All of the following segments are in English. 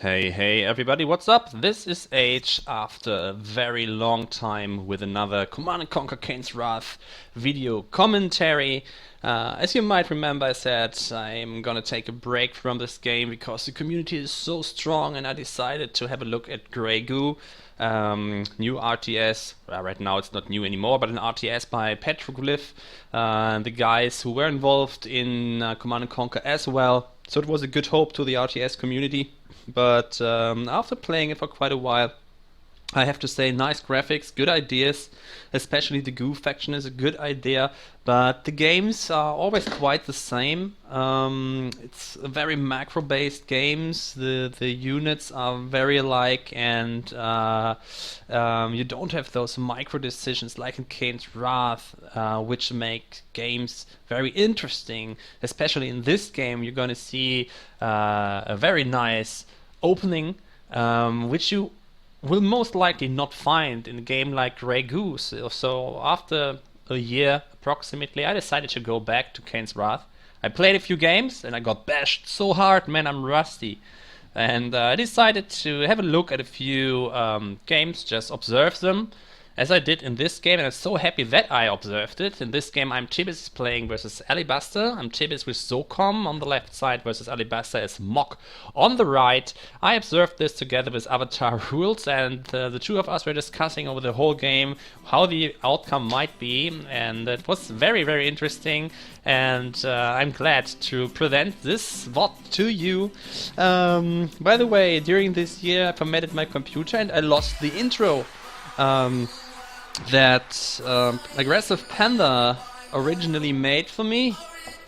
Hey everybody, what's up? This is Eytsh after a very long time with another Command & Conquer Kane's Wrath video commentary. As you might remember, I said I'm gonna take a break from this game because the community is so strong, and I decided to have a look at Grey Goo, new RTS. Right now it's not new anymore, but an RTS by Petroglyph, the guys who were involved in Command & Conquer as well. So it was a good hope to the RTS community. But after playing it for quite a while, I have to say, nice graphics, good ideas, especially the Goo faction is a good idea, but the games are always quite the same. It's very macro-based games, the units are very alike, and you don't have those micro decisions like in Kane's Wrath, which make games very interesting. Especially in this game, you're going to see a very nice opening, which you will most likely not find in a game like Grey Goo. So after a year approximately, I decided to go back to Kane's Wrath. I played a few games and I got bashed so hard, man, I'm rusty. And I decided to have a look at a few games, just observe them, as I did in this game, and I'm so happy that I observed it. In this game, imTibis is playing versus Alibaster. imTibis with Zocom on the left side versus Alibaster as MoK on the right. I observed this together with Avatar Rules, and the two of us were discussing over the whole game how the outcome might be, and it was very interesting, and I'm glad to present this VOD to you. By the way, during this year I formatted my computer and I lost the intro that Aggressive Panda originally made for me,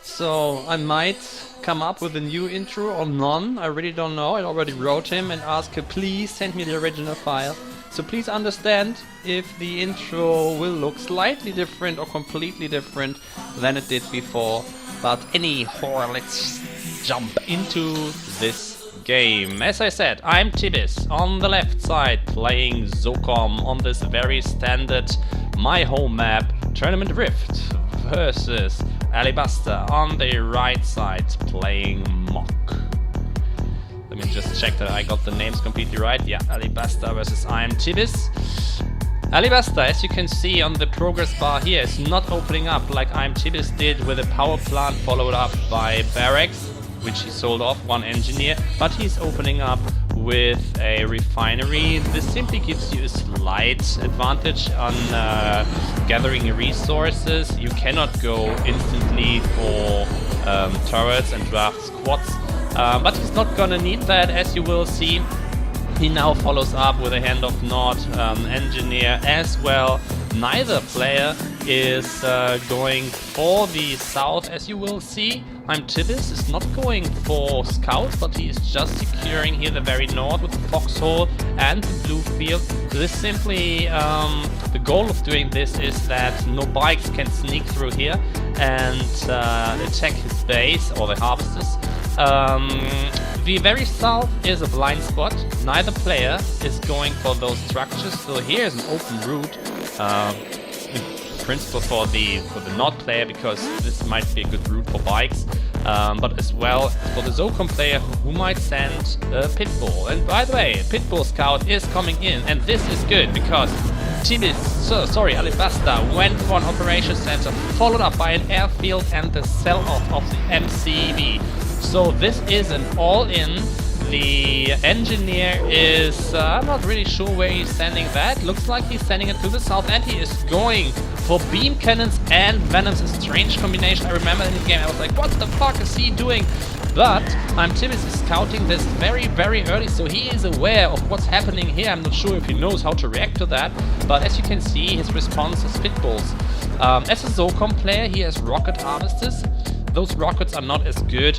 so I might come up with a new intro or none. I really don't know. I already wrote him and asked him please send me the original file, so please understand if the intro will look slightly different or completely different than it did before. But anyhow, let's jump into this game. As I said, imTibis on the left side playing Zocom on this very standard my home map Tournament Rift versus Alibaster on the right side playing MoK. Let me just check that I got the names completely right. Yeah, Alibaster versus imTibis. Alibaster, as you can see on the progress bar here, is not opening up like imTibis did with a power plant followed up by barracks, which he sold off one engineer, but he's opening up with a refinery. This simply gives you a slight advantage on gathering resources. You cannot go instantly for turrets and draft squads, but he's not gonna need that, as you will see. He now follows up with a Hand of Nod engineer as well. Neither player is going for the south, as you will see. imTibis is not going for scouts, but he is just securing here the very north with the foxhole and the blue field. This simply, the goal of doing this is that no bikes can sneak through here and attack his base or the harvesters. The very south is a blind spot. Neither player is going for those structures, so here's an open route. In principle for the Nord player, because this might be a good route for bikes, but as well for the Zocom player who might send a Pitbull. And by the way, Pitbull Scout is coming in, and this is good because Alibaster went for an operations center followed up by an airfield and the sell-off of the MCV. So this is an all-in. The engineer is, I'm not really sure where he's sending that. Looks like he's sending it to the south, and he is going for beam cannons and venoms. A strange combination. I remember in the game I was like, what the fuck is he doing? But imTibis is scouting this very early, so he is aware of what's happening here. I'm not sure if he knows how to react to that, but as you can see, his response is Pitbulls. As a Zocom player, he has rocket harvesters. Those rockets are not as good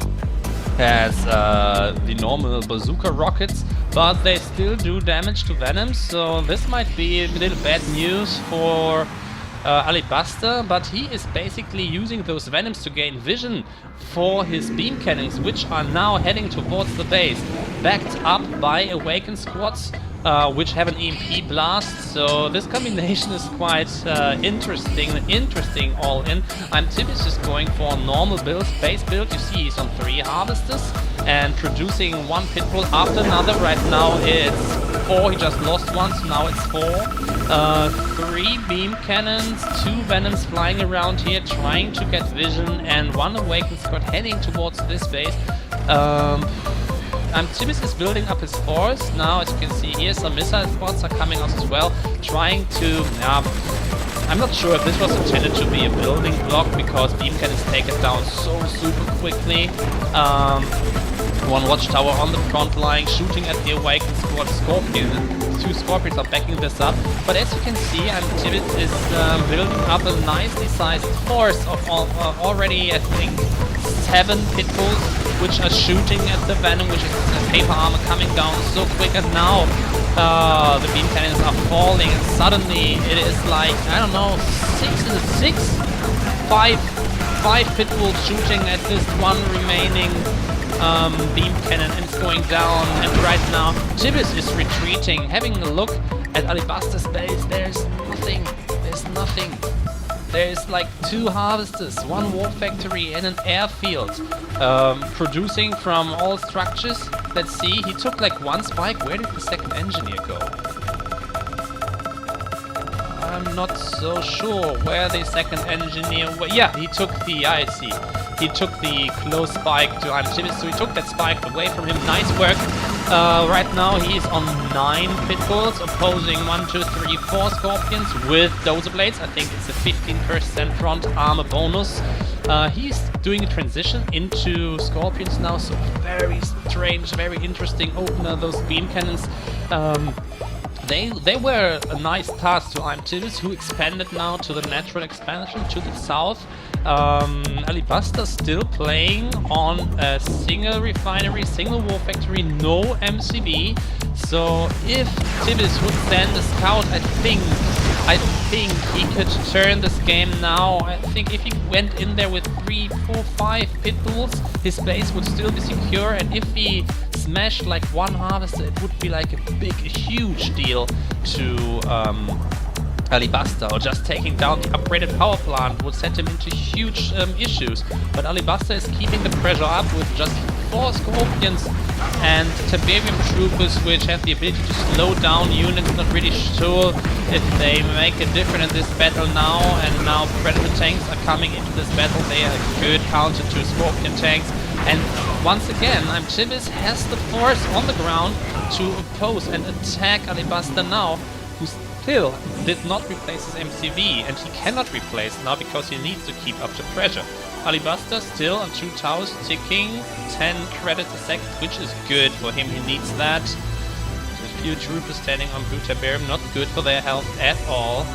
as the normal bazooka rockets, but they still do damage to venoms, so this might be a little bad news for Alibaster, but he is basically using those venoms to gain vision for his beam cannons, which are now heading towards the base, backed up by awakened squads, which have an EMP blast. So this combination is quite interesting all in. imTibis is going for a normal build, base build. You see he's on 3 harvesters and producing one pitbull after another. Right now it's 4, he just lost one, so now it's 4. 3 beam cannons, 2 venoms flying around here trying to get vision, and 1 awakened squad heading towards this base. imTibis is building up his force. Now, as you can see here, some missile squads are coming out as well, trying to... I'm not sure if this was intended to be a building block, because beam cannons take it down so super quickly. One watchtower on the front line, shooting at the awakened squad. Scorpion, 2 scorpions are backing this up. But as you can see, imTibis is building up a nicely sized force of already, I think, 7 pitbulls, which are shooting at the venom, which is paper armor coming down so quick. And now the beam cannons are falling, and suddenly it is like, I don't know, 5 pitbulls shooting at this one remaining beam cannon, and it's going down. And right now imTibis is retreating, having a look at Alibaster's base. There's nothing. There's like 2 harvesters, 1 war factory and an airfield producing from all structures. Let's see, he took like 1 spike. Where did the second engineer go? I'm not so sure where the second engineer... Yeah, he took the... I see. He took the close spike to imTibis, so he took that spike away from him. Nice work. Right now he is on 9 pitbulls, opposing 1, 2, 3, 4 scorpions with dozer blades. I think it's a 15% front armor bonus. He's doing a transition into scorpions now, so very strange, very interesting. Those beam cannons. They were a nice task to imTibis, who expanded now to the natural expansion to the south. Alibaster still playing on a single refinery, single war factory, no MCV. So if imTibis would send a scout, I think he could turn this game now. I think if he went in there with 3, 4, 5 pitbulls, his base would still be secure, and if he smashed like 1 harvester, it would be like a huge deal to Alibaster, or just taking down the upgraded power plant would set him into huge issues. But Alibaster is keeping the pressure up with just 4 scorpions and Tiberium troopers, which have the ability to slow down units. Not really sure if they make a difference in this battle now. And now Predator tanks are coming into this battle. They are a good counter to Scorpion tanks. And once again, imTibis has the force on the ground to oppose and attack Alibaster now, who still did not replace his MCV, and he cannot replace now because he needs to keep up the pressure. Alibaster still on 2 towers ticking, 10 credits a second, which is good for him. He needs that. A few troopers standing on blue Tiberium, not good for their health at all.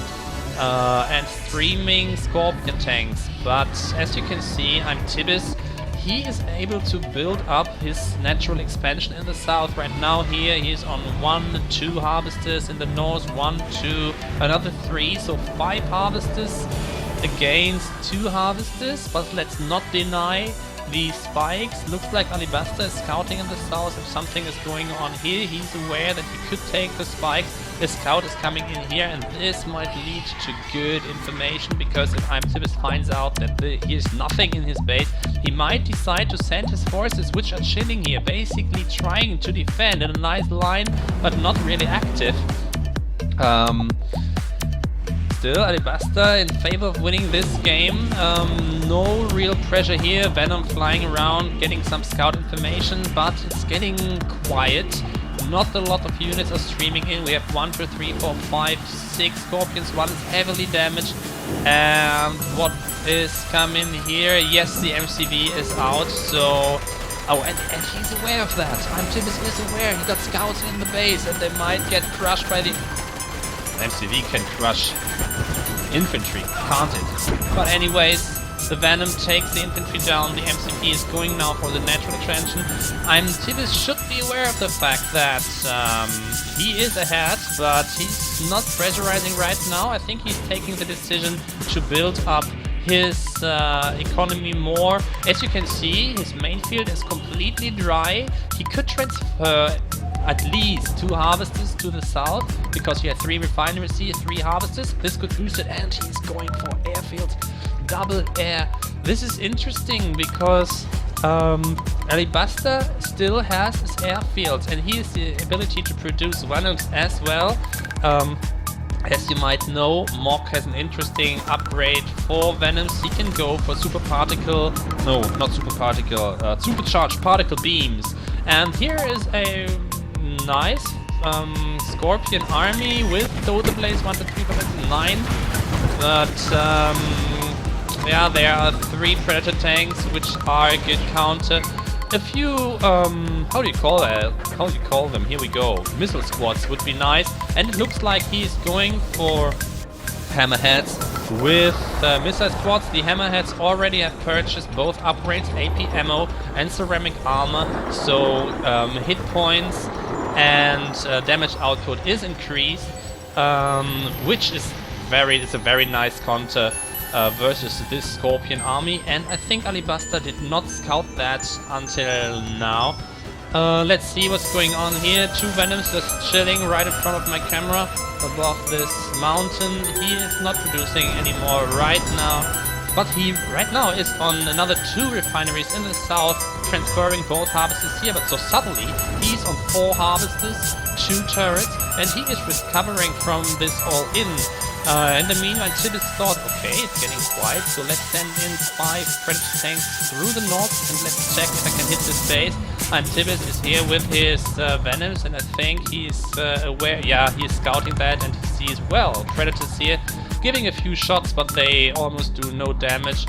And streaming Scorpion tanks, but as you can see, imTibis, he is able to build up his natural expansion in the south. Right now here he is on 1, 2 harvesters, in the north 1, 2, another 3, so 5 harvesters against 2 harvesters. But let's not deny the spikes. Looks like Alibaster is scouting in the south. If something is going on here, he's aware that he could take the spikes. The scout is coming in here, and this might lead to good information, because if imTibis finds out that here's nothing in his base, he might decide to send his forces, which are chilling here, basically trying to defend in a nice line, but not really active. Still, Alibaster in favor of winning this game. No real pressure here. Venom flying around, getting some scout information, but it's getting quiet. Not a lot of units are streaming in. We have 1, 2, 3, 4, 5, 6 scorpions. 1 is heavily damaged. And what is coming here? Yes, the MCV is out. So, and he's aware of that. imTibis is aware. He got scouts in the base, and they might get crushed by the... MCV can crush infantry, can't it? But anyways, the Venom takes the infantry down. The MCV is going now for the natural expansion. imTibis should be aware of the fact that he is ahead, but he's not pressurizing right now. I think he's taking the decision to build up his economy more. As you can see, his main field is completely dry. He could transfer at least 2 harvesters to the south, because he had 3 refineries here, 3 harvesters. This could boost it, and he's going for airfield, double air. This is interesting, because Alibaster still has his airfields, and he has the ability to produce Venoms as well. As you might know, MoK has an interesting upgrade for Venoms. He can go for supercharged particle beams. And here is a nice Scorpion army with Totem Blaze 1 to 3 for 9. But yeah, there are 3 Predator tanks which are a good counter. A few, how do you call that? How do you call them? Here we go. Missile squads would be nice. And it looks like he's going for hammerheads with missile squads. The hammerheads already have purchased both upgrades, AP ammo and ceramic armor. So hit points and damage output is increased, which is a very nice counter versus this Scorpion army, and I think Alibaster did not scout that until now. Let's see what's going on here. 2 Venoms just chilling right in front of my camera above this mountain. He is not producing anymore right now, but he right now is on another 2 refineries in the south, transferring both harvesters here. But so suddenly he's on 4 harvesters, 2 turrets, and he is recovering from this all in. In the meanwhile, imTibis thought, okay, it's getting quiet, so let's send in 5 Predator tanks through the north and let's check if I can hit this base. imTibis is here with his Venoms, and I think he's aware, yeah, he's scouting that, and he sees, well, Predators here giving a few shots, but they almost do no damage.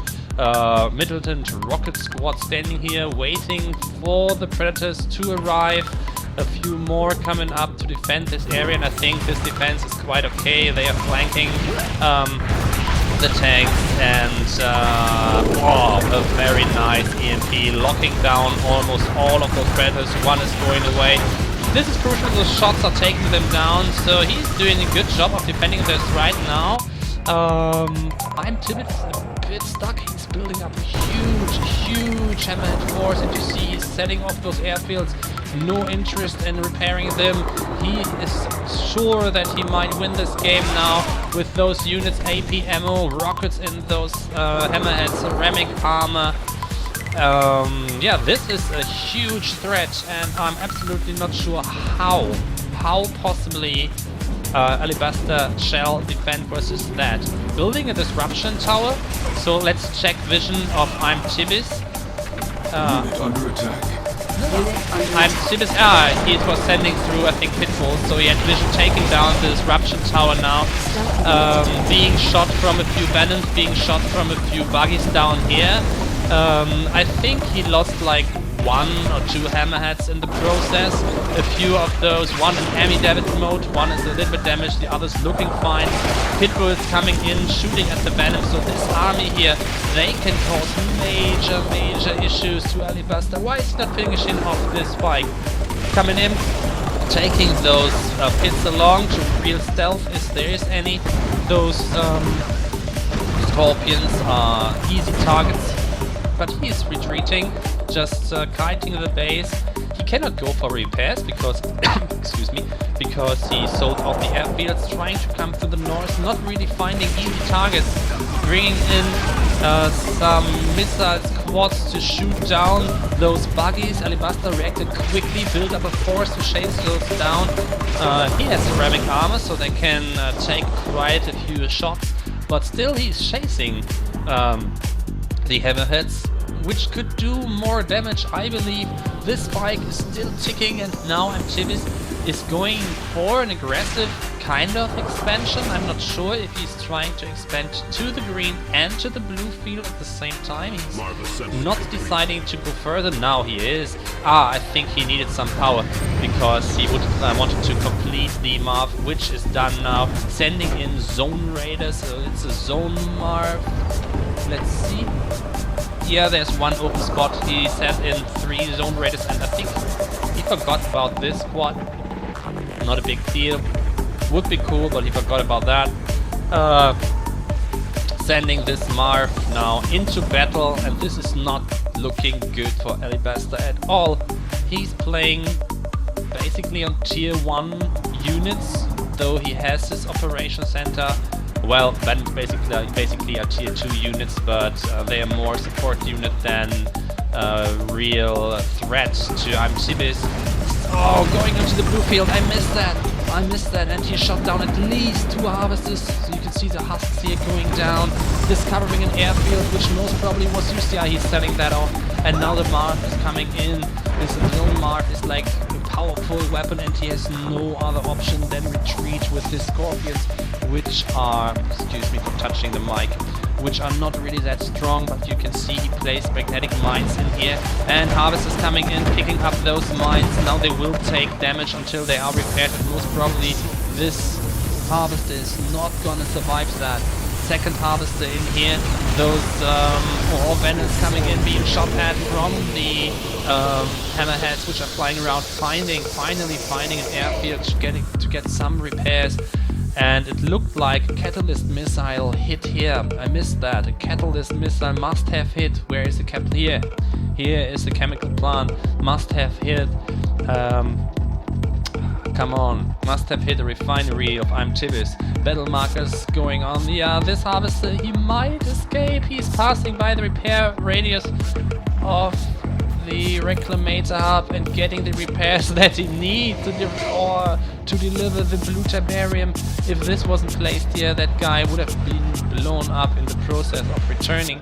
Middleton rocket squad standing here waiting for the Predators to arrive. A few more coming up to defend this area, and I think this defense is quite okay. They are flanking the tanks, and oh, a very nice EMP locking down almost all of those Predators. One is going away. This is crucial, those shots are taking them down, so he's doing a good job of defending this right now. imTibis a bit stuck. He's building up a huge hammerhead force, and you see he's setting off those airfields. No interest in repairing them. He is sure that he might win this game now with those units, AP ammo, rockets in those hammerheads, ceramic armor. Yeah, this is a huge threat, and I'm absolutely not sure how possibly Alibaster shall defend versus that. Building a disruption tower, so let's check vision of imTibis. Under attack. imTibis, it was sending through, I think, pitfalls, so he had vision taking down the disruption tower now. Being shot from a few Venoms, being shot from a few buggies down here. I think he lost like 1 or 2 hammerheads in the process. A few of those, one in Ami-David mode, one is a little bit damaged, the other's looking fine. Pitbulls coming in, shooting at the Venom, so this army here, they can cause major issues to Alibaster. Why is he not finishing off this spike? Coming in, taking those pits along to real stealth, if there is any. Those Scorpions are easy targets, but he is retreating, just kiting the base. He cannot go for repairs because, excuse me, because he sold off the airfields, trying to come to the north, not really finding easy targets, bringing in some missile squads to shoot down those buggies. Alibaster reacted quickly, built up a force to chase those down. He has ceramic armor, so they can take quite a few shots, but still he's chasing the hammerheads, which could do more damage, I believe. This spike is still ticking, and now imTibis is going for an aggressive kind of expansion. I'm not sure if he's trying to expand to the green and to the blue field at the same time. He's not deciding to go further. Now he is. I think he needed some power because he would wanted to complete the Marv, which is done now. Sending in zone raiders, so it's a zone Marv. Let's see. Yeah, there's one open spot. He sent in 3 zone raiders, and I think he forgot about this squad. Not a big deal. Would be cool, but he forgot about that. Sending this Marv now into battle, and this is not looking good for Alibaster at all. He's playing basically on tier 1 units, though he has his operation center. Well, then basically are tier 2 units, but they are more support unit than real threat to imTibis. Oh, going into the blue field, I missed that, and he shot down at least 2 harvesters. So you can see the husks here going down, discovering an airfield, which most probably was used. Yeah, he's selling that off, and now the Marv is coming in. This little Marv is like a powerful weapon, and he has no other option than retreat with his Scorpions, which are, excuse me for touching the mic, which are not really that strong, but you can see he plays magnetic mines in here, and Harvest is coming in, picking up those mines. Now they will take damage until they are repaired, and most probably this Harvester is not gonna survive that. Second Harvester in here, those more Venoms coming in, being shot at from the Hammerheads, which are flying around, finally finding an airfield to get some repairs. And it looked like a catalyst missile hit here. I missed that. A catalyst missile must have hit. Where is the cap? Here. Here is the chemical plant. Must have hit. Come on. Must have hit a refinery of imTibis. Battle markers going on. Yeah, this Harvester, he might escape. He's passing by the repair radius of the Reclamator hub and getting the repairs that he needs to deliver the blue Tiberium. If this wasn't placed here, that guy would have been blown up in the process of returning.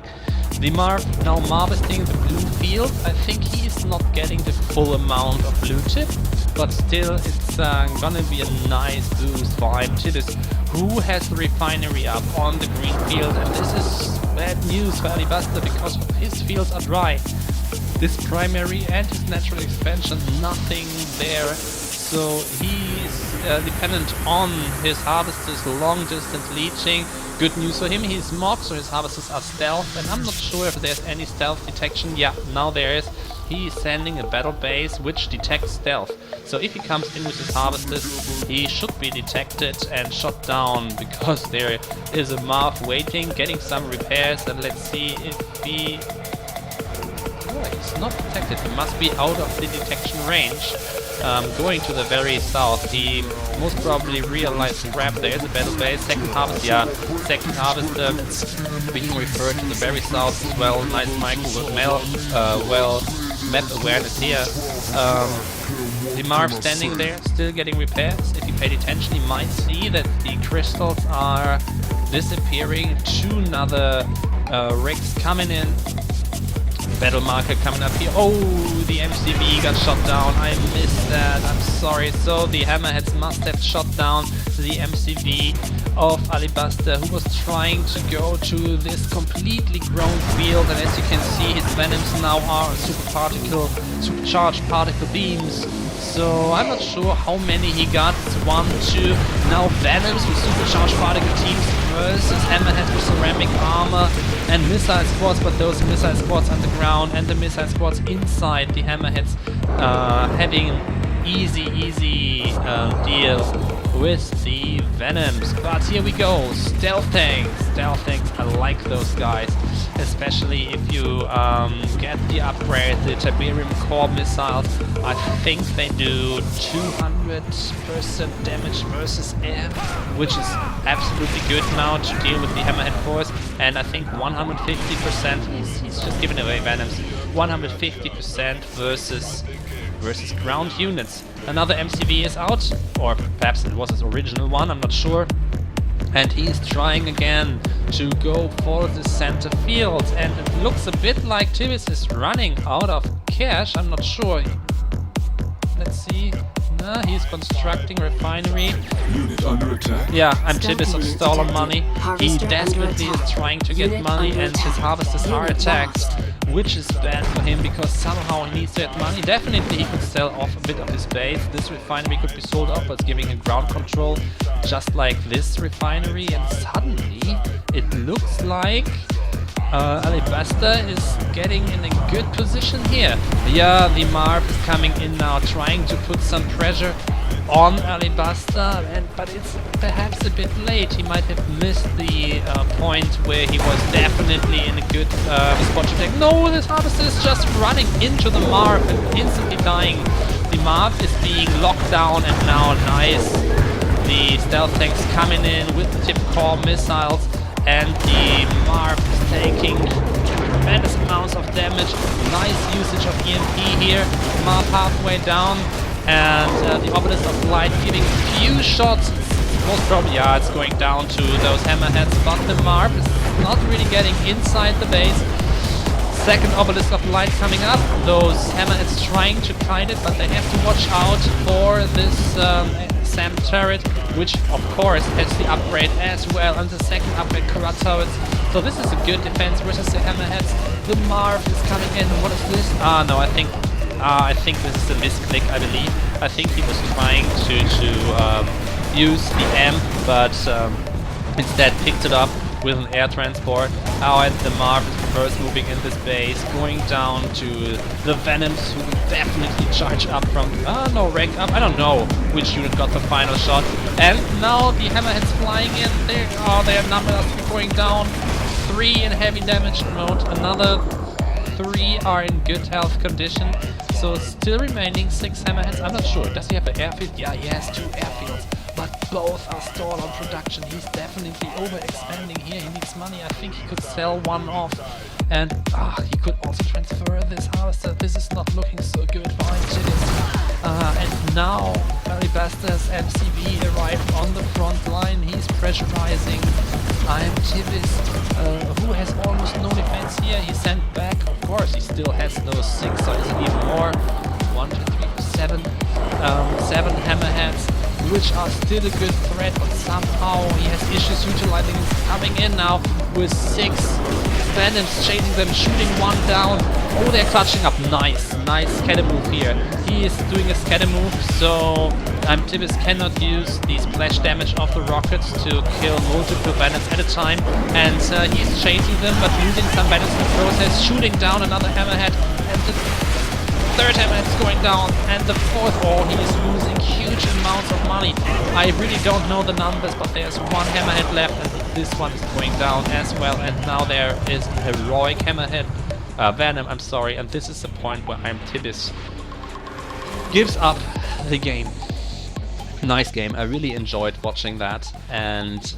The Marv now harvesting the blue field. I think he is not getting the full amount of blue chip, but still it's gonna be a nice boost for imTibis, who has the refinery up on the green field, and this is bad news for Alibaster because his fields are dry. This primary and his natural expansion, nothing there, so he's dependent on his harvesters long distance leeching. Good news for him, he's MoK, so his harvesters are stealth, and I'm not sure if there's any stealth detection. Yeah, now there is. He is sending a battle base which detects stealth, so if he comes in with his harvesters, he should be detected and shot down, because there is a Marv waiting, getting some repairs, and let's see if he... He's not detected, he must be out of the detection range. Going to the very south, he most probably realized crap, there is a battle base. Second harvest, yeah, second harvest being referred to the very south as well. Nice map awareness here. The Marv standing there, still getting repairs. If you paid attention, you might see that the crystals are disappearing. 2 another rigs coming in. Battle marker coming up here. Oh, the MCV got shot down. I missed that. I'm sorry. So the Hammerheads must have shot down the MCV of Alibaster, who was trying to go to this completely grown field. And as you can see, his Venoms now are supercharged particle beams. So I'm not sure how many he got. It's 1, 2. Now Venoms with supercharged particle teams versus Hammerheads with ceramic armor and missile squads, but those missile squads underground and the missile squads inside the Hammerheads having an easy deal with the Venoms. But here we go, stealth tanks, I like those guys, especially if you get the upgrade, the Tiberium core missiles. I think they do 200% damage versus air, which is absolutely good now to deal with the Hammerhead force, and I think 150%, he's just giving away Venoms, 150% versus ground units. Another MCV is out, or perhaps it was his original one, I'm not sure. And he's trying again to go for the center field, and it looks a bit like imTibis is running out of cash, I'm not sure. Let's see. No, he's constructing refinery. Unit under attack. Yeah, imTibis of stolen money. He desperately is trying to get money, and his harvesters are attacked, which is bad for him because somehow he needs that money. Definitely he could sell off a bit of his base. This refinery could be sold off, but giving a ground control just like this refinery, and suddenly it looks like Alibaster is getting in a good position here. Yeah, the Marv is coming in now, trying to put some pressure on Alibaster, but it's perhaps a bit late. He might have missed the point where he was definitely in a good spot to take. No, this Harvester is just running into the Marv and instantly dying. The Marv is being locked down, and now nice. The stealth tanks coming in with the tip core missiles, and the Marv is taking tremendous amounts of damage. Nice usage of EMP here. Marv halfway down, and the Obelisk of Light giving a few shots. Most probably, yeah, it's going down to those hammerheads, but the Marv is not really getting inside the base. Second Obelisk of Light coming up. Those hammerheads trying to kite it, but they have to watch out for this SAM turret, which of course has the upgrade as well, and the second upgrade Karat turrets. So this is a good defense versus the hammerheads. The Marv is coming in. What is this? No, I think this is a misclick, I believe. I think he was trying to use the M, but instead picked it up with an air transport. And the Marv is first moving in this base, going down to the Venoms, who will definitely charge up from... no, rank up. I don't know which unit got the final shot. And now the hammerheads flying in. Their numbers are going down. 3 in heavy damage mode. Another 3 are in good health condition. So still remaining 6 hammerheads. I'm not sure. Does he have an airfield? Yeah, he has 2 airfields. But both are stalled on production. He's definitely overexpending here. He needs money. I think he could sell one off. And he could also transfer this harvester. This is not looking so good for imTibis. And now Alibaster's MCV arrived on the front line. He's pressurizing imTibis, who has almost no defense here. He sent back. Of course, he still has those 6, so it's even more. 1, 2, 3, 4, 7 hammerheads, which are still a good threat, but somehow he has issues utilizing. He's coming in now with 6 Venoms, chasing them, shooting 1 down. Oh, they're clutching up. Nice scatter move here. He is doing a scatter move, so imTibis cannot use the splash damage of the rockets to kill multiple Venoms at a time, and he's chasing them, but losing some Venoms in the process, shooting down another hammerhead, and the third hammerhead is going down, and the fourth, he is losing huge amounts of money. I really don't know the numbers, but there's 1 hammerhead left, and this one is going down as well, and now there is a heroic hammerhead, Venom, I'm sorry, and this is the point where imTibis gives up the game. Nice game, I really enjoyed watching that, and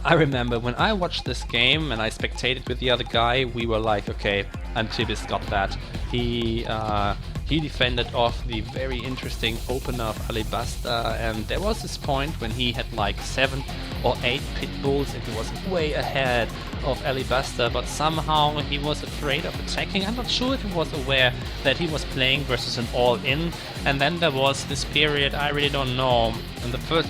I remember when I watched this game and I spectated with the other guy, we were like, okay, imTibis got that. He defended off the very interesting opener of Alibaster, and there was this point when he had like 7 or 8 pit bulls and he was way ahead of Alibaster, but somehow he was afraid of attacking. I'm not sure if he was aware that he was playing versus an all-in, and then there was this period, I really don't know, in the first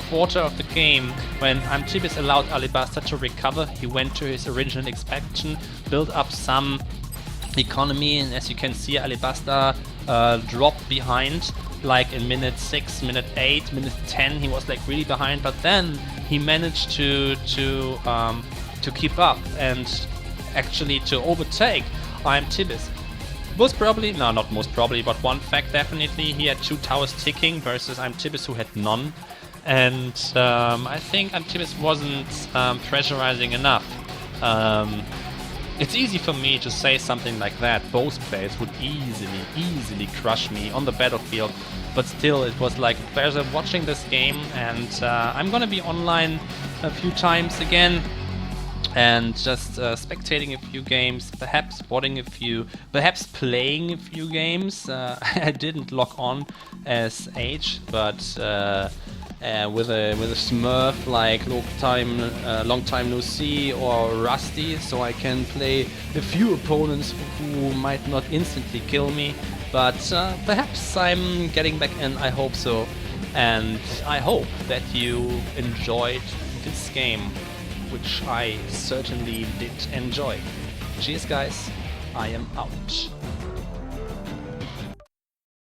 quarter of the game when imTibis allowed Alibaster to recover. He went to his original expansion, built up some economy, and as you can see, Alibaster dropped behind like in minute 6, minute 8, minute 10. He was like really behind, but then he managed to keep up and actually to overtake imTibis. Most probably, no, not most probably, but one fact definitely, he had 2 towers ticking versus imTibis, who had none. And I think imTibis wasn't pressurizing enough. It's easy for me to say something like that. Both players would easily crush me on the battlefield, but still it was like a pleasure watching this game, and I'm gonna be online a few times again and just spectating a few games, perhaps watching a few, perhaps playing a few games. I didn't log on as Eytsh, but with a Smurf like long time no see, or Rusty, so I can play a few opponents who might not instantly kill me, but perhaps I'm getting back in. I hope so, and I hope that you enjoyed this game, which I certainly did enjoy. Cheers guys, I am out.